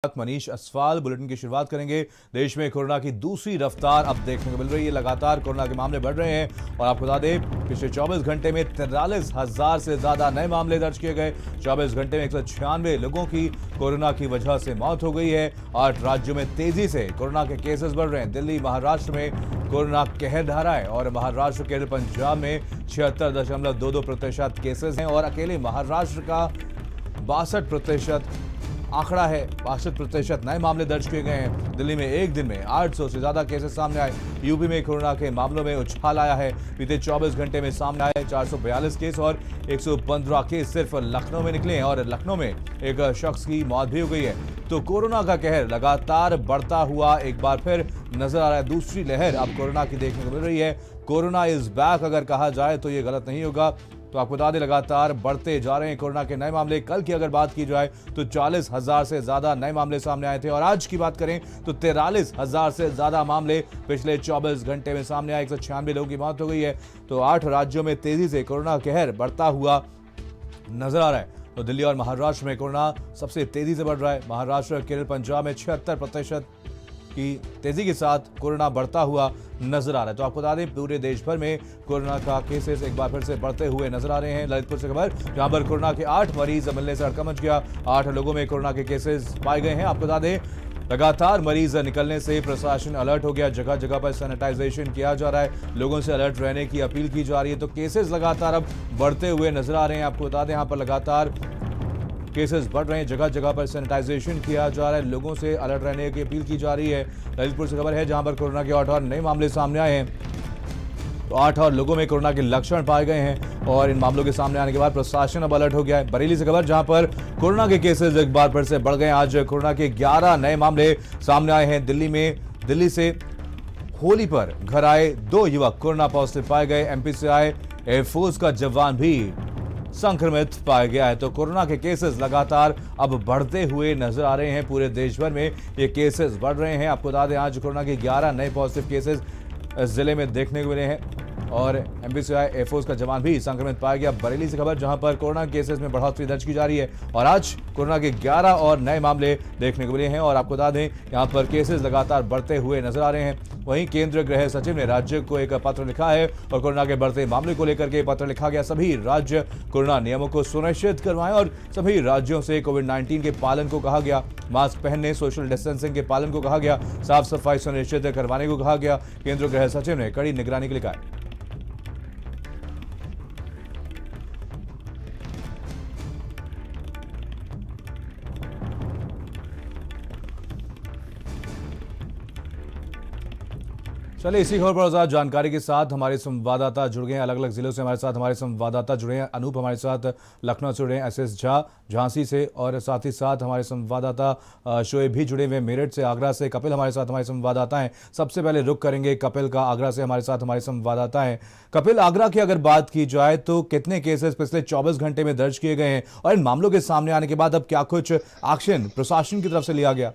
Manish Aswal bulletin की शुरुआत करेंगे। देश में कोरोना की दूसरी रफ्तार अब देखने को मिल रही है। लगातार कोरोना के मामले बढ़ रहे हैं और आपको बता दें पिछले 24 घंटे में 43,000 से ज्यादा नए मामले दर्ज किए गए। 24 घंटे में 196 लोगों की कोरोना की वजह से मौत हो गई है। 8 राज्यों में तेजी से कोरोना के केसेस बढ़ रहे हैं। दिल्ली, महाराष्ट्र में कोरोना कहर ढा रहा है और महाराष्ट्र, केरल, पंजाब में 76.22% केसेस हैं और अकेले महाराष्ट्र का 62% आंकड़ा है। 62% नए मामले दर्ज किए गए हैं। दिल्ली में एक दिन में 800 से ज्यादा केसेस सामने आए। यूपी में कोरोना के मामलों में उछाल आया है। बीते 24 घंटे में सामने आए 442 केस और 115 केस सिर्फ लखनऊ में निकले हैं और लखनऊ में एक शख्स की मौत भी हो गई है। तो कोरोना का कहर लगातार बढ़ता हुआ एक बार फिर नजर आ रहा है। दूसरी लहर अब कोरोना की देखने को मिल रही है। कोरोना इज बैक अगर कहा जाए तो ये गलत नहीं होगा। तो आपको बता दें लगातार बढ़ते जा रहे हैं कोरोना के नए मामले। कल की अगर बात की जाए तो 40,000 से ज्यादा नए मामले सामने आए थे और आज की बात करें तो 43,000 से ज्यादा मामले पिछले 24 घंटे में सामने आए। 196 लोगों की मौत हो गई है। तो 8 राज्यों में तेजी से कोरोना कहर बढ़ता हुआ नजर आ रहा है। तो दिल्ली और महाराष्ट्र में कोरोना सबसे तेजी से बढ़ रहा है। महाराष्ट्र, केरल, पंजाब में 76% की तेजी के साथ कोरोना बढ़ता हुआ नजर आ रहा है। तो आपको बता दें पूरे देश भर में कोरोना का केसेस एक बार फिर से बढ़ते हुए नजर आ रहे हैं। ललितपुर से खबर, जहां पर कोरोना के 8 मरीज मिलने से हड़कंप मच गया। 8 लोगों में कोरोना के केसेस पाए गए हैं। आपको बता दें लगातार मरीज निकलने से प्रशासन अलर्ट हो गया। जगह जगह पर सैनिटाइजेशन किया जा रहा है। लोगों से अलर्ट रहने की अपील की जा रही है। तो केसेस लगातार अब बढ़ते हुए नजर आ रहे हैं। आपको बता दें यहाँ पर लगातार केसेस बढ़ रहे हैं। जगह जगह पर सैनिटाइजेशन किया जा रहा है। लोगों से अलर्ट रहने की अपील की जा रही है। ललितपुर से खबर है, जहां पर कोरोना के 8 और नए मामले सामने आए हैं। तो 8 और लोगों में कोरोना के लक्षण पाए गए हैं और इन मामलों के सामने आने के बाद प्रशासन अब अलर्ट हो गया है। बरेली से खबर, जहां पर कोरोना के केसेस एक बार फिर से बढ़ गए। आज कोरोना के 11 नए मामले सामने आए हैं। दिल्ली से होली पर घर आए 2 युवक कोरोना पॉजिटिव पाए गए। एमपी से आए एयरफोर्स का जवान भी संक्रमित पाया गया है। तो कोरोना के केसेस लगातार अब बढ़ते हुए नजर आ रहे हैं। पूरे देश भर में ये केसेस बढ़ रहे हैं। आपको बता दें आज कोरोना के 11 नए पॉजिटिव केसेस जिले में देखने को मिले हैं और एमपी से आए एयरफोर्स का जवान भी संक्रमित पाया गया। बरेली से खबर, जहां पर कोरोना केसेस में बढ़ोतरी दर्ज की जा रही है और आज कोरोना के 11 और नए मामले देखने को मिले हैं और आपको बता दें यहां पर केसेस लगातार बढ़ते हुए नजर आ रहे हैं। वहीं केंद्रीय गृह सचिव ने राज्य को एक पत्र लिखा है और कोरोना के बढ़ते मामले को लेकर के पत्र लिखा गया। सभी राज्य कोरोना नियमों को सुनिश्चित करवाएं और सभी राज्यों से कोविड-19 के पालन को कहा गया। मास्क पहनने, सोशल डिस्टेंसिंग के पालन को कहा गया। साफ सफाई सुनिश्चित करवाने को कहा गया। केंद्रीय गृह सचिव ने कड़ी निगरानी के लिए कहा है। चलिए इसी खबर पर ज्यादा जानकारी के साथ हमारे संवाददाता जुड़ गए हैं। अलग अलग जिलों से हमारे साथ हमारे संवाददाता जुड़े हैं। अनूप हमारे साथ लखनऊ से जुड़े हैं, एसएस झा झांसी से और साथ ही साथ हमारे संवाददाता शोएब भी जुड़े हुए हैं मेरठ से। आगरा से कपिल हमारे साथ हमारे संवाददाता हैं। सबसे पहले रुख करेंगे कपिल का, आगरा से हमारे साथ हमारे संवाददाता हैं। कपिल, आगरा की अगर बात की जाए तो कितने केसेस पिछले 24 घंटे में दर्ज किए गए हैं और इन मामलों के सामने आने के बाद अब क्या कुछ एक्शन प्रशासन की तरफ से लिया गया?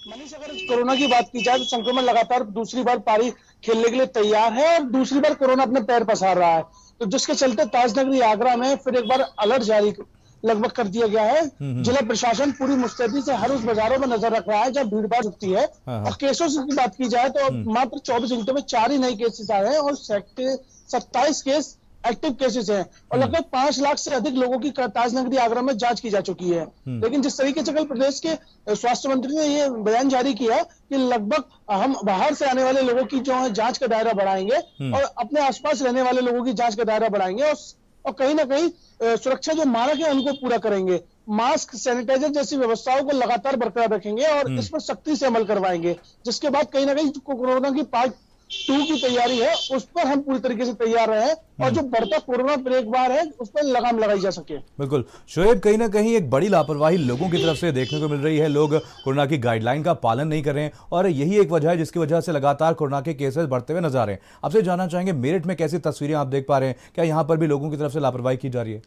मनीष, अगर कोरोना की बात की जाए तो संक्रमण लगातार दूसरी बार पारी खेलने के लिए तैयार है और दूसरी बार कोरोना अपने पैर पसार रहा है। तो जिसके चलते ताजनगरी आगरा में फिर एक बार अलर्ट जारी लगभग कर दिया गया है। जिला प्रशासन पूरी मुस्तैदी से हर उस बाजारों में नजर रख रहा है जहां भीड़ भाड़ होती है। और केसों की बात की जाए तो मात्र 24 घंटे में 4 ही नए केसेस आए हैं और 27 केस एक्टिव केसेस हैं और लगभग 5 लाख से अधिक लोगों की ताजनगरी आगरा में जांच की जा चुकी है। लेकिन जिस तरीके से कल प्रदेश के स्वास्थ्य मंत्री ने ये बयान जारी किया कि लगभग हम बाहर से आने वाले लोगों की जो है जांच का दायरा बढ़ाएंगे और अपने आसपास रहने वाले लोगों की जांच का दायरा बढ़ाएंगे और कहीं ना कहीं सुरक्षा जो मानक है उनको पूरा करेंगे। मास्क, सैनिटाइजर जैसी व्यवस्थाओं को लगातार बरकरार रखेंगे और इस पर सख्ती से अमल करवाएंगे। जिसके बाद कहीं ना कहीं कोरोना की पार्ट 2 की तैयारी है उस पर हम पूरी तरीके से तैयार रहे और जो बढ़ता कोरोना ब्रेक बार है उस पर लगाम लगाई जा सके। बिल्कुल शोएब, कहीं ना कहीं एक बड़ी लापरवाही लोगों की तरफ से देखने को मिल रही है। लोग कोरोना की गाइडलाइन का पालन नहीं कर रहे हैं और यही एक वजह है जिसकी वजह से लगातार कोरोना के केसेस बढ़ते हुए नजर आ रहे हैं। आपसे जानना चाहेंगे मेरठ में कैसी तस्वीरें आप देख पा रहे हैं? क्या यहां पर भी लोगों की तरफ से लापरवाही की जा रही है?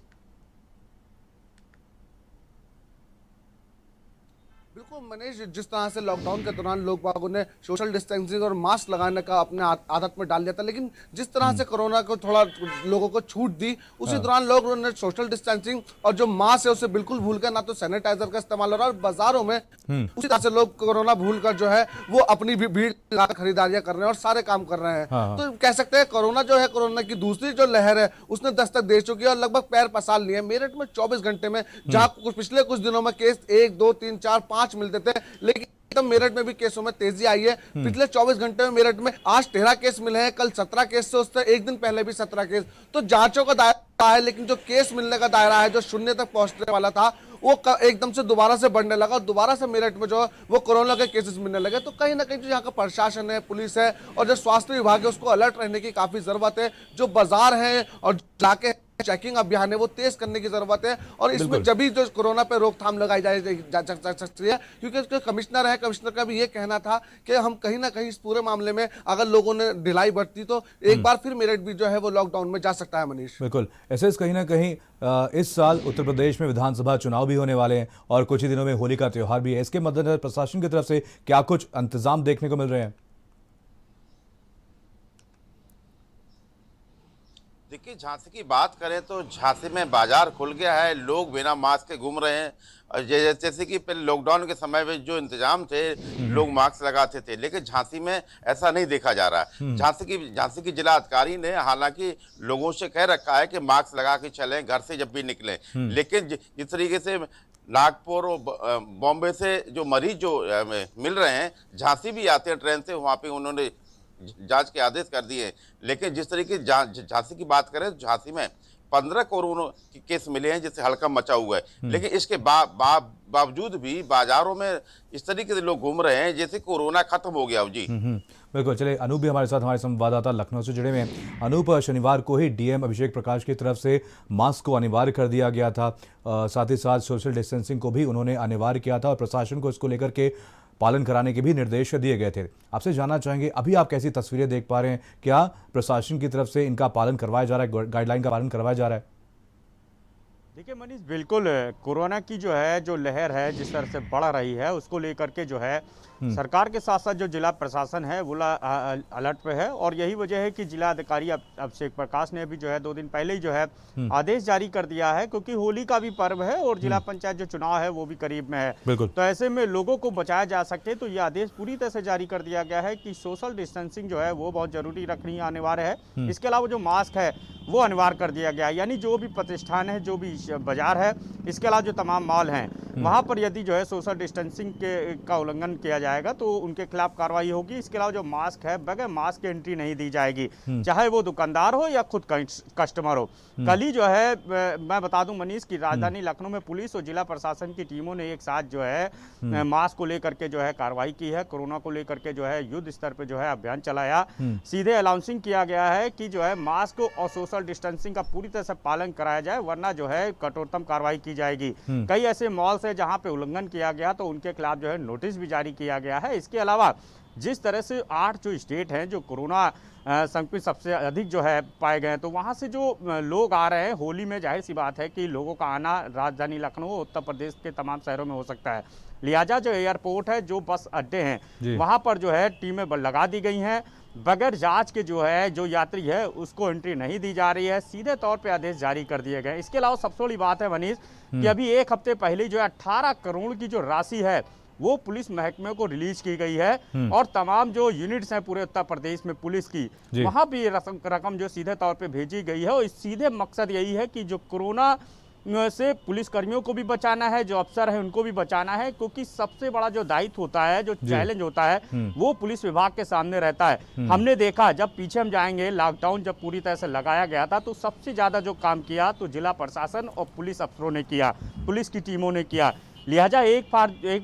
देखो मनीष, जिस तरह से लॉकडाउन के दौरान लोग बागों ने सोशल डिस्टेंसिंग और मास्क लगाने का अपने आदत में डाल दिया था, लेकिन जिस तरह से कोरोना को थोड़ा लोगों को छूट दी, उसी दौरान लोगों ने सोशल डिस्टेंसिंग और जो मास्क है उसे बिल्कुल भूल कर ना तो सैनिटाइजर का इस्तेमाल हो रहा है, और बाजारों में उसी तरह से लोग कोरोना भूल कर जो है वो अपनी भीड़ लगाकर खरीदारियां कर रहे हैं और सारे काम कर रहे हैं। तो कह सकते हैं कोरोना जो है, कोरोना की दूसरी जो लहर है उसने दस्तक दे चुकी है और लगभग पैर पसार लिए। मेरठ में 24 घंटे में, जहां पिछले कुछ दिनों में केस 1, 2, 3, 4, 5 मिलते थे, लेकिन एकदम मेरठ में भी केसों में तेजी आई है। पिछले 24 घंटे में मेरठ में आज 13 केस मिले हैं, कल 17 केस से उससे एक दिन पहले भी 17 केस। तो जांचों का दायरा है, लेकिन जो केस मिलने का दायरा है, जो शून्य तक पहुंचने वाला था, वो एकदम से दोबारा से बढ़ने लगा और दोबारा से मेरठ में जो वो कोरोना के केसेस मिलने लगे। तो कहीं ना कहीं जो यहाँ का प्रशासन है, पुलिस है और जो स्वास्थ्य विभाग है, उसको अलर्ट रहने की काफी जरूरत है। जो बाजार है और इलाके चेकिंग अभियान है वो तेज करने की जरूरत है, और इसमें जब भी जो कोरोना पे रोकथाम लगाई जा सकती है, क्योंकि जो कमिश्नर है, कमिश्नर का भी ये कहना था कि हम कहीं ना कहीं इस पूरे मामले में अगर लोगों ने ढिलाई बरती तो एक बार फिर मेरठ भी जो है वो लॉकडाउन में जा सकता है। मनीष, बिल्कुल ऐसे कहीं ना कहीं इस साल उत्तर प्रदेश में विधानसभा चुनाव भी होने वाले हैं और कुछ ही दिनों में होली का त्योहार भी है। इसके मद्देनजर प्रशासन की तरफ से क्या कुछ इंतजाम देखने को मिल रहे हैं? देखिए, झांसी की बात करें तो झांसी में बाजार खुल गया है, लोग बिना मास्क के घूम रहे हैं। और जैसे कि पहले लॉकडाउन के समय में जो इंतजाम थे, लोग मास्क लगाते थे, लेकिन झांसी में ऐसा नहीं देखा जा रहा है। झांसी की जिला अधिकारी ने हालांकि लोगों से कह रखा है कि मास्क लगा के चलें घर से जब भी निकलें, लेकिन जिस तरीके से नागपुर और बॉम्बे से जो मरीज जो मिल रहे हैं, झांसी भी आते हैं ट्रेन से, वहाँ पे उन्होंने जांच के आदेश कर दिए। लेकिन जिस तरीके झांसी की बात करें तो झांसी में 15 कोरोना के केस मिले हैं, जिससे हड़कंप मचा हुआ है। लेकिन इसके बावजूद भी बाजारों में इस तरीके से लोग घूम रहे हैं जैसे कोरोना खत्म हो गया हो। जी बिल्कुल। चलिए, अनूप भी हमारे साथ, हमारे संवाददाता लखनऊ से जुड़े हुए हैं। अनूप, शनिवार को ही डीएम अभिषेक प्रकाश की तरफ से मास्क को अनिवार्य कर दिया गया था, साथ ही साथ सोशल डिस्टेंसिंग को भी उन्होंने अनिवार्य किया था और प्रशासन को इसको लेकर के पालन कराने के भी निर्देश दिए गए थे। आपसे जानना चाहेंगे, अभी आप कैसी तस्वीरें देख पा रहे हैं? क्या प्रशासन की तरफ से इनका पालन करवाया जा रहा है, गाइडलाइन का पालन करवाया जा रहा है? देखिए मनीष, बिल्कुल कोरोना की जो है जो लहर है जिस तरह से बढ़ रही है, उसको लेकर के जो है सरकार के साथ साथ जो जिला प्रशासन है वो अलर्ट पे है। और यही वजह है कि जिला अधिकारी अभिषेक प्रकाश ने भी जो है 2 दिन पहले ही जो है आदेश जारी कर दिया है, क्योंकि होली का भी पर्व है और जिला पंचायत जो चुनाव है वो भी करीब में है। तो ऐसे में लोगों को बचाया जा सके तो ये आदेश पूरी तरह से जारी कर दिया गया है कि सोशल डिस्टेंसिंग जो है वो बहुत जरूरी रखनी अनिवार्य है। इसके अलावा जो मास्क है वो अनिवार्य कर दिया गया है, यानी जो भी प्रतिष्ठान है, जो भी बाजार है, इसके अलावा जो तमाम मॉल हैं, वहां पर यदि जो है सोशल डिस्टेंसिंग का उल्लंघन किया जाएगा तो उनके खिलाफ कार्रवाई होगी। इसके अलावा जो मास्क है, बगैर मास्क के एंट्री नहीं दी जाएगी, चाहे वो दुकानदार हो या खुद कस्टमर हो। कल ही जो है मैं बता दूं मनीष की राजधानी लखनऊ में पुलिस और जिला प्रशासन की टीमों ने एक साथ जो है मास्क को लेकर के जो है कार्रवाई की है। कोरोना को लेकर के जो है युद्ध स्तर पर जो है अभियान चलाया। सीधे अनाउंसिंग किया गया है कि जो है मास्क और सोशल डिस्टेंसिंग का पूरी तरह से पालन कराया जाए, वरना जो है कठोरतम कार्रवाई की जाएगी। कई ऐसे मॉल्स है जहां पे उल्लंघन किया गया तो उनके खिलाफ जो है नोटिस भी जारी किया गया है। इसके अलावा जिस तरह से 8 जो स्टेट हैं जो कोरोना संक्रमित सबसे अधिक जो है पाए गए हैं, तो वहां से जो लोग आ रहे हैं होली में, जाहिर सी बात है कि लोगों का आना राजधानी लखनऊ उत्तर प्रदेश के तमाम शहरों में हो सकता है। लिहाजा जो एयरपोर्ट है, जो बस अड्डे हैं, वहां पर जो है टीमें लगा दी गई हैं। बगैर जांच के जो है जो यात्री है उसको एंट्री नहीं दी जा रही है, सीधे तौर पे आदेश जारी कर दिए गए। इसके अलावा सबसे बड़ी बात है मनीष कि अभी 1 हफ्ते पहले जो है 18 करोड़ की जो राशि है वो पुलिस महकमे को रिलीज की गई है और तमाम जो यूनिट्स हैं पूरे उत्तर प्रदेश में पुलिस की, वहां भी रकम जो सीधे तौर पे भेजी गई है। और इस सीधे मकसद यही है कि जो कोरोना से पुलिस कर्मियों को भी बचाना है, जो अफसर है उनको भी बचाना है, क्योंकि सबसे बड़ा जो दायित्व होता है, जो चैलेंज होता है, वो पुलिस विभाग के सामने रहता है। हमने देखा, जब पीछे हम जाएंगे, लॉकडाउन जब पूरी तरह से लगाया गया था तो सबसे ज्यादा जो काम किया तो जिला प्रशासन और पुलिस अफसरों ने किया, पुलिस की टीमों ने किया। लिहाजा एक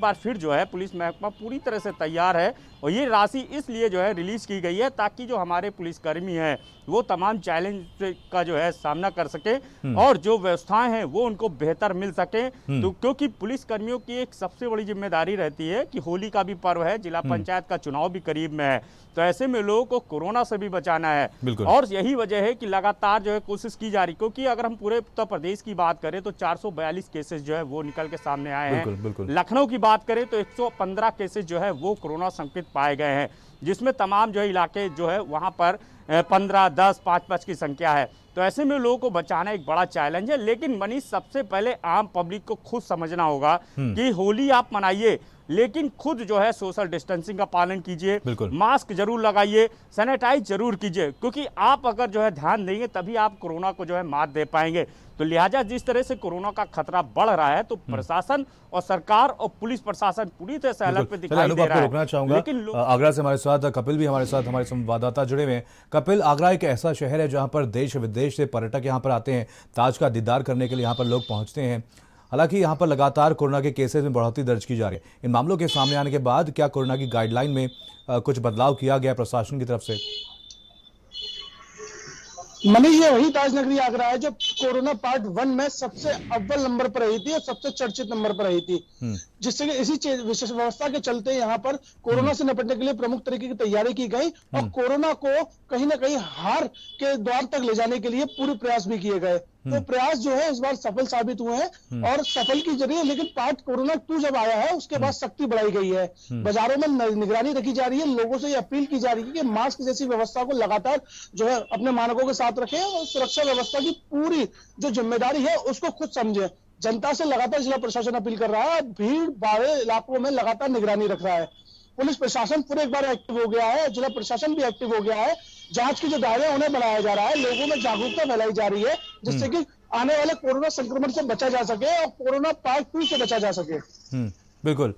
बार फिर जो है पुलिस महकमा पूरी तरह से तैयार है और ये राशि इसलिए जो है रिलीज की गई है ताकि जो हमारे पुलिसकर्मी हैं वो तमाम चैलेंज का जो है सामना कर सके और जो व्यवस्थाएं हैं वो उनको बेहतर मिल सके। तो क्योंकि पुलिसकर्मियों की एक सबसे बड़ी जिम्मेदारी रहती है कि होली का भी पर्व है, जिला पंचायत का चुनाव भी करीब में है, तो ऐसे में लोगों को कोरोना से भी बचाना है। और यही वजह है कि लगातार जो है कोशिश की जा रही, क्योंकि अगर हम पूरे उत्तर प्रदेश की बात करें तो 442 केसेस जो है वो निकल के सामने आए हैं। लखनऊ की बात करें तो 115 केसेस जो है वो कोरोना संक्रमित पाए गए हैं, जिसमें तमाम जो है इलाके जो है वहां पर 15, 10, 5 की संख्या है। तो ऐसे में लोगों को बचाना एक बड़ा चैलेंज है। लेकिन मनीष, सबसे पहले आम पब्लिक को खुद समझना होगा कि होली आप मनाइए, लेकिन खुद जो है सोशल डिस्टेंसिंग का पालन कीजिए, मास्क जरूर लगाइए, सैनिटाइज जरूर कीजिए, क्योंकि आप अगर जो है ध्यान देंगे तभी आप कोरोना को जो है मात दे पाएंगे। तो लिहाजा जिस तरह से कोरोना का खतरा बढ़ रहा है तो प्रशासन और सरकार और पुलिस प्रशासन पूरी तरह से अलर्ट पे दिखाई दे रहा है। रोकना चाहूंगा, लेकिन आगरा से हमारे साथ कपिल भी हमारे साथ हमारे संवाददाता जुड़े हुए हैं। कपिल, आगरा एक ऐसा शहर है जहां पर देश विदेश से पर्यटक यहां पर आते हैं, ताज का दीदार करने के लिए यहां पर लोग पहुंचते हैं। हालांकि यहां पर लगातार कोरोना के केसेस में बढ़ोतरी दर्ज की जा रही है। इन मामलों के सामने आने के बाद क्या कोरोना की गाइडलाइन में कुछ बदलाव किया गया प्रशासन की तरफ से? मनीष, ये वही ताज नगरी आगरा है जो कोरोना पार्ट 1 में सबसे अव्वल नंबर पर रही थी और सबसे चर्चित नंबर पर रही थी, जिससे कि इसी विशेष व्यवस्था के चलते यहाँ पर कोरोना से निपटने के लिए प्रमुख तरीके की तैयारी की गई और कोरोना को कहीं ना कहीं हार के द्वार तक ले जाने के लिए पूरे प्रयास भी किए गए। तो प्रयास जो है इस बार सफल साबित हुए हैं और सफल की जरिए, लेकिन पार्ट कोरोना 2 जब आया है उसके बाद सख्ती बढ़ाई गई है। बाजारों में निगरानी रखी जा रही है, लोगों से ये अपील की जा रही है कि मास्क जैसी व्यवस्था को लगातार जो है अपने मानकों के साथ रखें और सुरक्षा व्यवस्था की पूरी जो जिम्मेदारी है उसको खुद समझे। जनता से लगातार जिला प्रशासन अपील कर रहा है, भीड़ भाड़ इलाकों में लगातार निगरानी रख रहा है। पुलिस प्रशासन पूरे एक बार एक्टिव हो गया है, जिला प्रशासन भी एक्टिव हो गया है। जांच के जो दायरे उन्हें बढ़ाया जा रहा है, लोगों में जागरूकता फैलाई जा रही है, जिससे कि आने वाले कोरोना संक्रमण से बचा जा सके और कोरोना पार्ट 2 से बचा जा सके। बिल्कुल।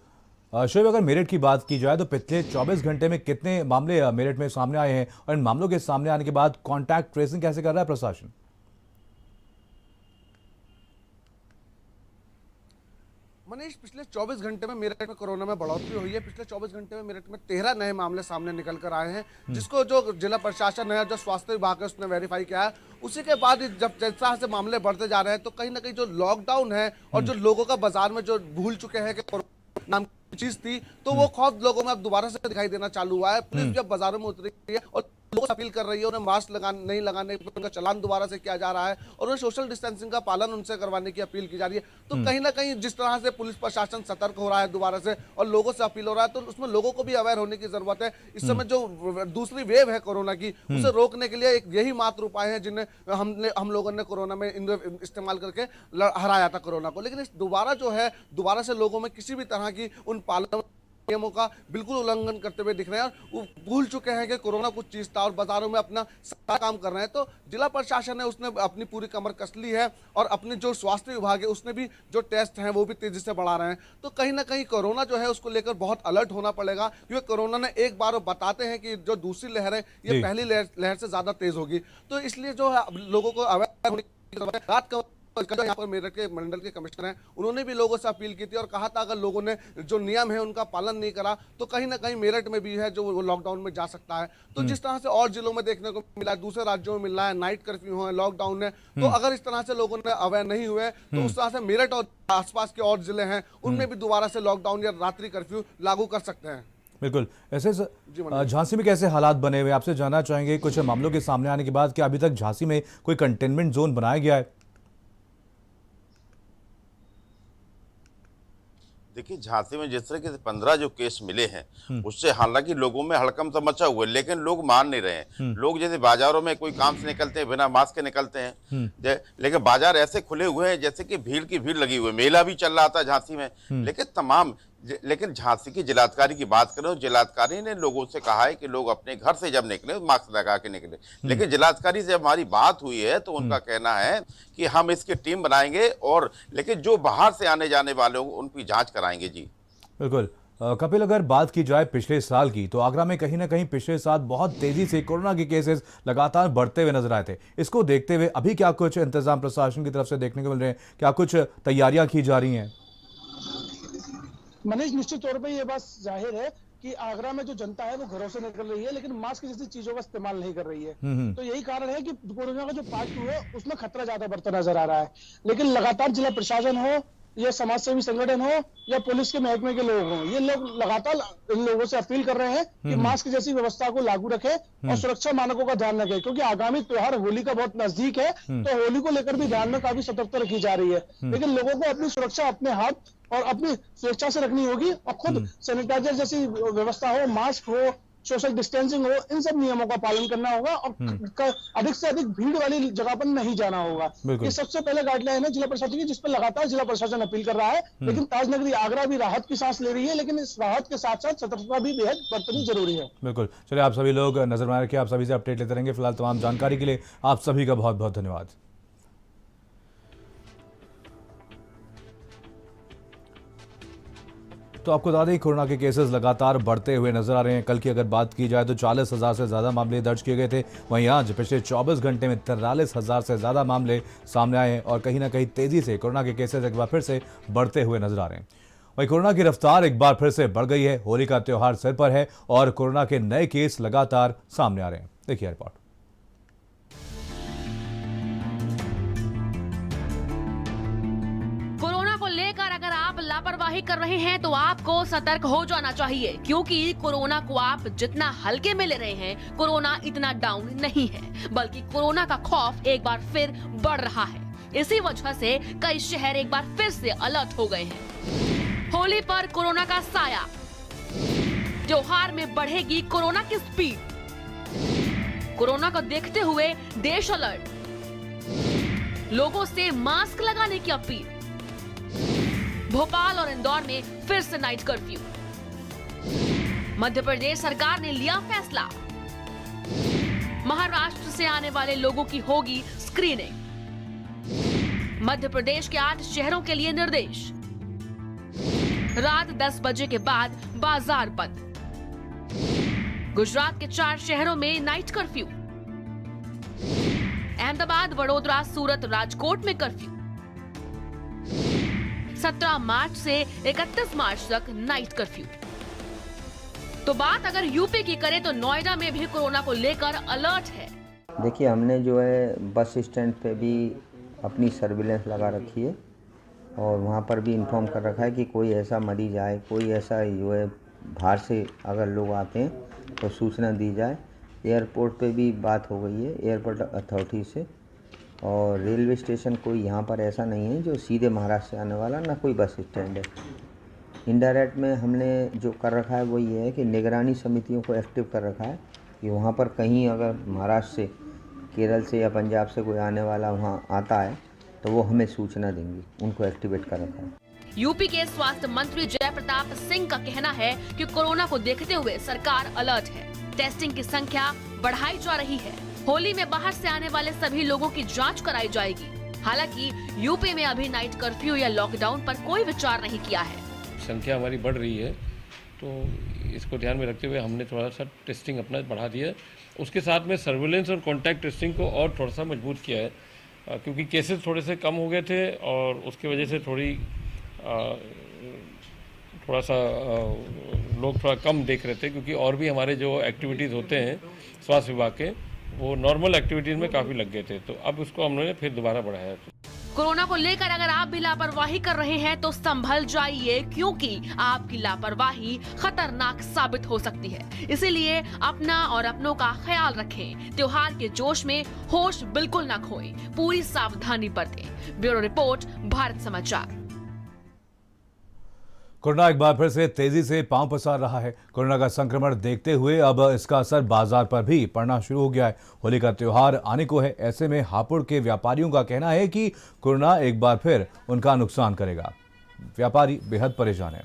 शोएब, अगर मेरठ की बात की जाए तो पिछले 24 घंटे में कितने मामले मेरठ में सामने आए हैं और इन मामलों के सामने आने के बाद कॉन्टैक्ट ट्रेसिंग कैसे कर रहा है प्रशासन? मनीष, पिछले 24 घंटे में मेरठ में कोरोना में बढ़ोतरी हुई है। पिछले 24 घंटे में मेरठ में 13 नए मामले सामने निकल कर आए हैं, जिसको जो जिला प्रशासन है, जो स्वास्थ्य विभाग है, उसने वेरीफाई किया है। उसी के बाद जब जैसा से मामले बढ़ते जा रहे हैं तो कहीं ना कहीं जो लॉकडाउन है और जो लोगों का बाजार में जो भूल चुके हैं कि कोरोना नाम की चीज थी, तो वो खौफ लोगों में अब दोबारा से दिखाई देना चालू हुआ है। पुलिस जब बाजारों में उतरी है और लोगों से अपील कर रही है, उन्हें मास्क नहीं लगाने पर उनका चालान दोबारा से किया जा रहा है और उन्हें सोशल डिस्टेंसिंग का पालन उनसे करवाने की अपील की जा रही है। तो कहीं ना कहीं जिस तरह से पुलिस प्रशासन सतर्क हो रहा है दोबारा से और लोगों से अपील हो रहा है, तो उसमें लोगों को भी अवेयर होने की जरूरत है। इस समय जो दूसरी वेव है कोरोना की, उसे रोकने के लिए एक यही मात्र उपाय है जिन्हें हम लोगों ने कोरोना में इस्तेमाल करके हराया था कोरोना को। लेकिन दोबारा से लोगों में किसी भी तरह की उन पालन नियमों का बिल्कुल उल्लंघन करते हुए दिख रहे हैं और वो भूल चुके हैं कि कोरोना कुछ चीज था और बाजारों में अपना सारा काम कर रहे हैं। तो जिला प्रशासन है उसने अपनी पूरी कमर कस ली है और अपने जो स्वास्थ्य विभाग है उसने भी जो टेस्ट हैं वो भी तेजी से बढ़ा रहे हैं। तो कहीं ना कहीं कोरोना जो है उसको लेकर बहुत अलर्ट होना पड़ेगा, क्योंकि कोरोना ने एक बार बताते हैं कि जो दूसरी लहर है ये पहली लहर से ज्यादा तेज होगी। तो इसलिए जो है लोगों को अवेयर होने की जरूरत है। रात का यहाँ पर मेरठ के मंडल के कमिश्नर हैं, उन्होंने भी लोगों से अपील की थी और कहा था अगर लोगों ने जो नियम है उनका पालन नहीं करा तो कहीं ना कहीं मेरठ में भी है जो वो लॉकडाउन में जा सकता है। तो जिस तरह से और जिलों में देखने को मिला है, दूसरे राज्यों में मिल रहा है, नाइट कर्फ्यू है, लॉकडाउन है, तो अगर इस तरह से लोगों ने अवेयर नहीं हुए तो उस तरह से मेरठ और आसपास के और जिले हैं उनमें भी दोबारा से लॉकडाउन या रात्रि कर्फ्यू लागू कर सकते हैं। बिल्कुल। ऐसे झांसी में कैसे हालात बने हुए आपसे जानना चाहेंगे। कुछ मामलों के सामने आने के बाद क्या अभी तक झांसी में कोई कंटेनमेंट जोन बनाया गया है? देखिए, झांसी में जिस तरह के 15 जो केस मिले हैं उससे हालांकि लोगों में हड़कंप तो मचा हुआ है, लेकिन लोग मान नहीं रहे हैं। लोग जैसे बाजारों में कोई काम से निकलते हैं बिना मास्क के निकलते हैं, लेकिन बाजार ऐसे खुले हुए हैं जैसे कि भीड़ की भीड़ लगी हुई है। मेला भी चल रहा था झांसी में, लेकिन झांसी की जिलाधिकारी की बात करें तो जिलाधिकारी ने लोगों से कहा है कि लोग अपने घर से जब निकले मास्क लगा के निकले। लेकिन जिलाधिकारी से हमारी बात हुई है तो उनका कहना है कि हम इसकी टीम बनाएंगे और लेकिन जो बाहर से आने जाने वाले होंगे उनकी जांच कराएंगे। जी बिल्कुल। कपिल, अगर बात की जाए पिछले साल की तो आगरा में कहीं ना कहीं पिछले साल बहुत तेजी से कोरोना के केसेस लगातार बढ़ते हुए नजर आए थे। इसको देखते हुए अभी क्या कुछ इंतजाम प्रशासन की तरफ से देखने को मिल रहे हैं? क्या कुछ तैयारियां की जा रही हैं? मनीष, निश्चित तौर पे ये बात जाहिर है कि आगरा में जो जनता है वो घरों से निकल रही है लेकिन मास्क जैसी चीजों का इस्तेमाल नहीं कर रही है। तो यही कारण है कि कोरोना का जो पार्ट 2 है उसमें खतरा ज्यादा बढ़ता नजर आ रहा है। लेकिन लगातार जिला प्रशासन हो या समाज सेवी संगठन हो या पुलिस के महकमे के लोग हों, ये लोग लगातार इन लोगों से अपील कर रहे हैं कि मास्क जैसी व्यवस्था को लागू रखें और सुरक्षा मानकों का ध्यान रखें, क्योंकि आगामी त्योहार होली का बहुत नजदीक है। तो होली को लेकर भी ध्यान में काफी सतर्कता रखी जा रही है, लेकिन लोगों को अपनी सुरक्षा अपने हाथ और अपनी स्वेच्छा से रखनी होगी और खुद सैनिटाइजर जैसी व्यवस्था हो, मास्क हो, सोशल डिस्टेंसिंग हो, इन सब नियमों का पालन करना होगा और अधिक से अधिक भीड़ वाली जगह पर नहीं जाना होगा। ये सबसे पहले गाइडलाइन है जिला प्रशासन की, जिस पर लगातार जिला प्रशासन अपील कर रहा है। लेकिन ताजनगरी आगरा भी राहत की सांस ले रही है, लेकिन इस राहत के साथ साथ सतर्कता भी बेहद बरतनी जरूरी है। बिल्कुल, चलिए आप सभी लोग नजर में रखिए, आप सभी से अपडेट लेते रहेंगे। फिलहाल तमाम जानकारी के लिए आप सभी का बहुत बहुत धन्यवाद। तो आपको बता दें कोरोना के केसेस लगातार बढ़ते हुए नजर आ रहे हैं। कल की अगर बात की जाए तो 40,000 से ज़्यादा मामले दर्ज किए गए थे, वहीं आज पिछले 24 घंटे में 43,000 से ज़्यादा मामले सामने आए हैं और कहीं ना कहीं तेज़ी से कोरोना के केसेस एक बार फिर से बढ़ते हुए नजर आ रहे हैं। वहीं कोरोना की रफ्तार एक बार फिर से बढ़ गई है। होली का त्यौहार सिर पर है और कोरोना के नए केस लगातार सामने आ रहे हैं। देखिए रिपोर्ट। लेकर अगर आप लापरवाही कर रहे हैं तो आपको सतर्क हो जाना चाहिए, क्योंकि कोरोना को आप जितना हल्के में ले रहे हैं, कोरोना इतना डाउन नहीं है, बल्कि कोरोना का खौफ एक बार फिर बढ़ रहा है। इसी वजह से कई शहर एक बार फिर से अलर्ट हो गए हैं। होली पर कोरोना का साया, त्योहार में बढ़ेगी कोरोना की स्पीड। कोरोना को देखते हुए देश अलर्ट, लोगों से मास्क लगाने की अपील। भोपाल और इंदौर में फिर से नाइट कर्फ्यू। मध्य प्रदेश सरकार ने लिया फैसला, महाराष्ट्र से आने वाले लोगों की होगी स्क्रीनिंग। मध्य प्रदेश के 8 शहरों के लिए निर्देश, रात 10 बजे के बाद बाजार बंद। गुजरात के 4 शहरों में नाइट कर्फ्यू। अहमदाबाद, वडोदरा, सूरत, राजकोट में कर्फ्यू। 17 मार्च से 31 मार्च तक नाइट कर्फ्यू। तो बात अगर यूपी की करें तो नोएडा में भी कोरोना को लेकर अलर्ट है। देखिए, हमने जो है बस स्टैंड पे भी अपनी सर्विलेंस लगा रखी है और वहाँ पर भी इन्फॉर्म कर रखा है कि कोई ऐसा मरीज आए, कोई ऐसा जो है बाहर से अगर लोग आते हैं तो सूचना दी जाए। एयरपोर्ट पे भी बात हो गई है एयरपोर्ट अथॉरिटी से, और रेलवे स्टेशन कोई यहाँ पर ऐसा नहीं है जो सीधे महाराष्ट्र से आने वाला, ना कोई बस स्टैंड है। इंडायरेक्ट में हमने जो कर रखा है वो ये है कि निगरानी समितियों को एक्टिव कर रखा है कि वहाँ पर कहीं अगर महाराष्ट्र से, केरल से या पंजाब से कोई आने वाला वहाँ आता है तो वो हमें सूचना देंगी, उनको एक्टिवेट कर रखा है। यूपी के स्वास्थ्य मंत्री जय प्रताप सिंह का कहना है कि कोरोना को देखते हुए सरकार अलर्ट है, टेस्टिंग की संख्या बढ़ाई जा रही है। होली में बाहर से आने वाले सभी लोगों की जांच कराई जाएगी। हालांकि यूपी में अभी नाइट कर्फ्यू या लॉकडाउन पर कोई विचार नहीं किया है। संख्या हमारी बढ़ रही है तो इसको ध्यान में रखते हुए हमने थोड़ा सा टेस्टिंग अपना बढ़ा दिया है। उसके साथ में सर्विलेंस और कॉन्टैक्ट टेस्टिंग को और थोड़ा सा मजबूत किया है, क्योंकि केसेस थोड़े से कम हो गए थे और उसकी वजह से थोड़ा सा लोग थोड़ा कम देख रहे थे, क्योंकि और भी हमारे जो एक्टिविटीज़ होते हैं स्वास्थ्य विभाग के, वो नॉर्मल एक्टिविटीज़ में काफ़ी लग गए थे, तो अब उसको हमने फिर दोबारा बढ़ाया। कोरोना को लेकर अगर आप भी लापरवाही कर रहे हैं तो संभल जाइए, क्योंकि आपकी लापरवाही खतरनाक साबित हो सकती है। इसीलिए अपना और अपनों का ख्याल रखें, त्योहार के जोश में होश बिल्कुल न खोएं, पूरी सावधानी बरतें। ब्यूरो रिपोर्ट, भारत समाचार। कोरोना एक बार फिर से तेजी से पांव पसार रहा है। कोरोना का संक्रमण देखते हुए अब इसका असर बाजार पर भी पड़ना शुरू हो गया है। होली का त्योहार आने को है, ऐसे में हापुड़ के व्यापारियों का कहना है कि कोरोना एक बार फिर उनका नुकसान करेगा। व्यापारी बेहद परेशान है।